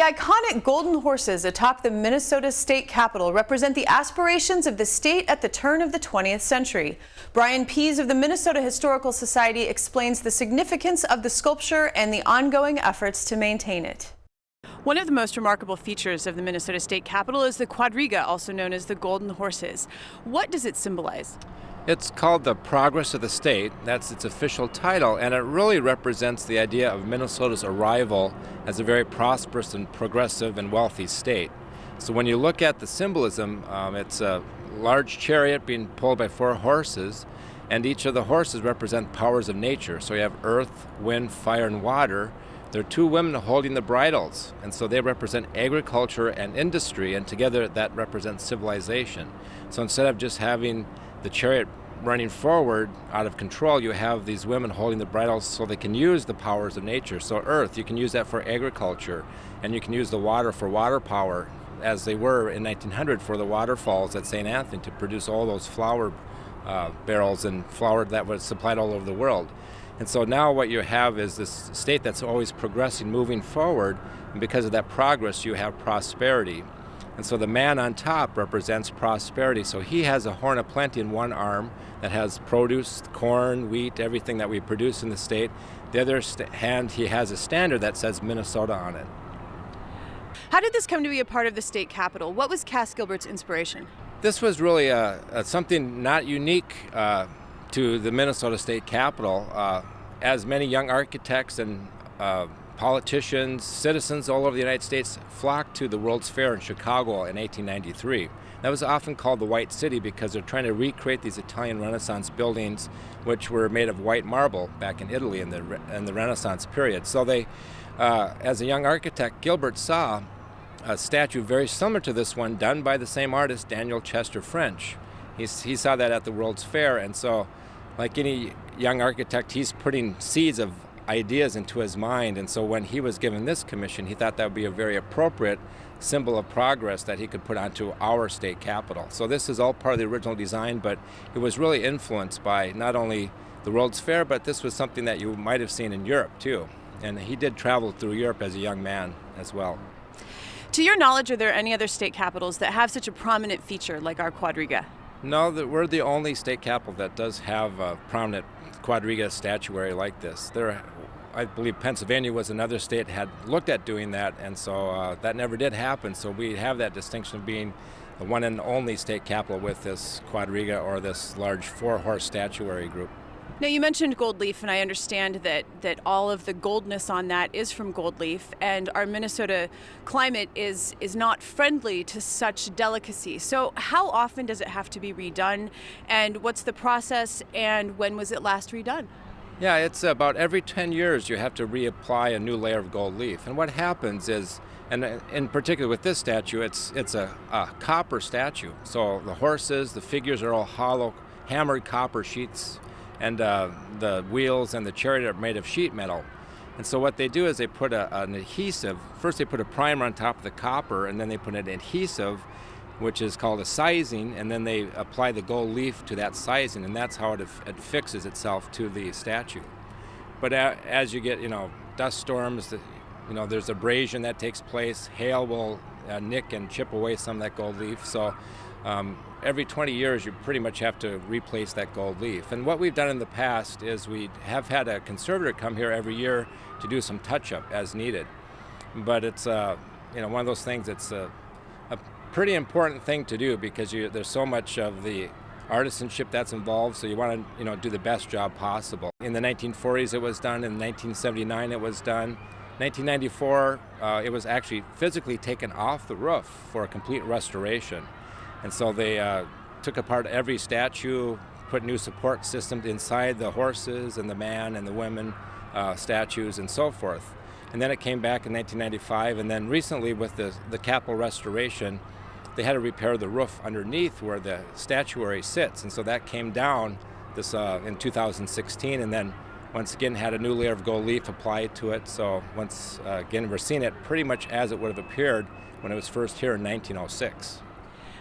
iconic golden horses atop the Minnesota state capitol represent the aspirations of the state at the turn of the 20th century. Brian Pease of the Minnesota Historical Society explains the significance of the sculpture and the ongoing efforts to maintain it. One of the most remarkable features of the Minnesota state capitol is the quadriga, also known as the golden horses. What does it symbolize? It's called the Progress of the State. That's its official title, and it really represents the idea of Minnesota's arrival as a very prosperous and progressive and wealthy state. So when you look at the symbolism, it's a large chariot being pulled by 4 horses, and each of the horses represent powers of nature. So you have earth, wind, fire, and water. There are 2 women holding the bridles, and so they represent agriculture and industry, and together that represents civilization. So instead of just having the chariot running forward out of control, you have these women holding the bridles so they can use the powers of nature. So earth, you can use that for agriculture, and you can use the water for water power, as they were in 1900 for the waterfalls at St. Anthony to produce all those flour barrels and flour that was supplied all over the world. And so now what you have is this state that's always progressing, moving forward, and because of that progress you have prosperity. And so the man on top represents prosperity. So he has a horn of plenty in one arm that has produce, corn, wheat, everything that we produce in the state. The other hand, he has a standard that says Minnesota on it. How did this come to be a part of the state capitol? What was Cass Gilberts' inspiration? This was really something not unique to the Minnesota state capitol. As many young architects and politicians, citizens all over the United States flocked to the World's Fair in Chicago in 1893. That was often called the White City because they're trying to recreate these Italian Renaissance buildings which were made of white marble back in Italy in the Renaissance period. So they, as a young architect, Gilbert saw a statue very similar to this one done by the same artist, Daniel Chester French. He saw that at the World's Fair, and so like any young architect, he's putting seeds of ideas into his mind, and so when he was given this commission, he thought that would be a very appropriate symbol of progress that he could put onto our state capitol. So this is all part of the original design, but it was really influenced by not only the World's Fair, but this was something that you might have seen in Europe too. And he did travel through Europe as a young man as well. To your knowledge, are there any other state capitals that have such a prominent feature like our quadriga? No, we're the only state capitol that does have a prominent quadriga statuary like this. I believe Pennsylvania was another state that had looked at doing that, and so that never did happen. So we have that distinction of being the one and only state capitol with this quadriga, or this large 4-horse statuary group. Now, you mentioned gold leaf, and I understand that all of the goldness on that is from gold leaf, and our Minnesota climate is not friendly to such delicacy. So how often does it have to be redone, and what's the process, and when was it last redone? Yeah, it's about every 10 years you have to reapply a new layer of gold leaf. And what happens is, and in particular with this statue, it's a copper statue. So the horses, the figures are all hollow, hammered copper sheets, and the wheels and the chariot are made of sheet metal. And so what they do is they put an adhesive. First they put a primer on top of the copper, and then they put an adhesive, which is called a sizing, and then they apply the gold leaf to that sizing, and that's how it fixes itself to the statue. But as you get, dust storms, there's abrasion that takes place. Hail will nick and chip away some of that gold leaf. So every 20 years you pretty much have to replace that gold leaf. And what we've done in the past is we have had a conservator come here every year to do some touch-up as needed. But it's one of those things. It's a pretty important thing to do because there's so much of the artisanship that's involved, so you want to do the best job possible. In the 1940s it was done, in 1979 it was done. 1994 it was actually physically taken off the roof for a complete restoration. And so they took apart every statue, put new support systems inside the horses and the man and the women statues and so forth. And then it came back in 1995, and then recently with the capitol restoration, they had to repair the roof underneath where the statuary sits, and so that came down in 2016, and then once again had a new layer of gold leaf applied to it. So once again we're seeing it pretty much as it would have appeared when it was first here in 1906.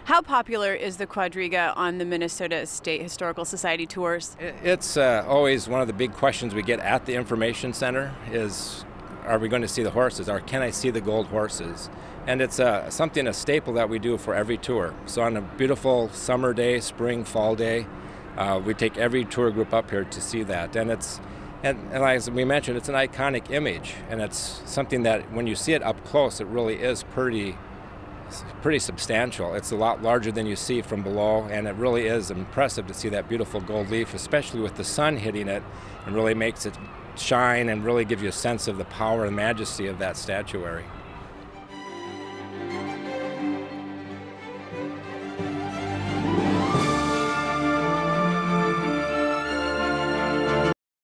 How popular is the quadriga on the Minnesota State Historical Society tours? It's always one of the big questions we get at the information center is, are we going to see the horses, or can I see the gold horses? And it's a staple that we do for every tour. So on a beautiful summer day, spring, fall day, we take every tour group up here to see that. And as we mentioned, it's an iconic image, and it's something that when you see it up close, it really is pretty substantial. It's a lot larger than you see from below, and it really is impressive to see that beautiful gold leaf, especially with the sun hitting it, and really makes it shine and really give you a sense of the power and majesty of that statuary.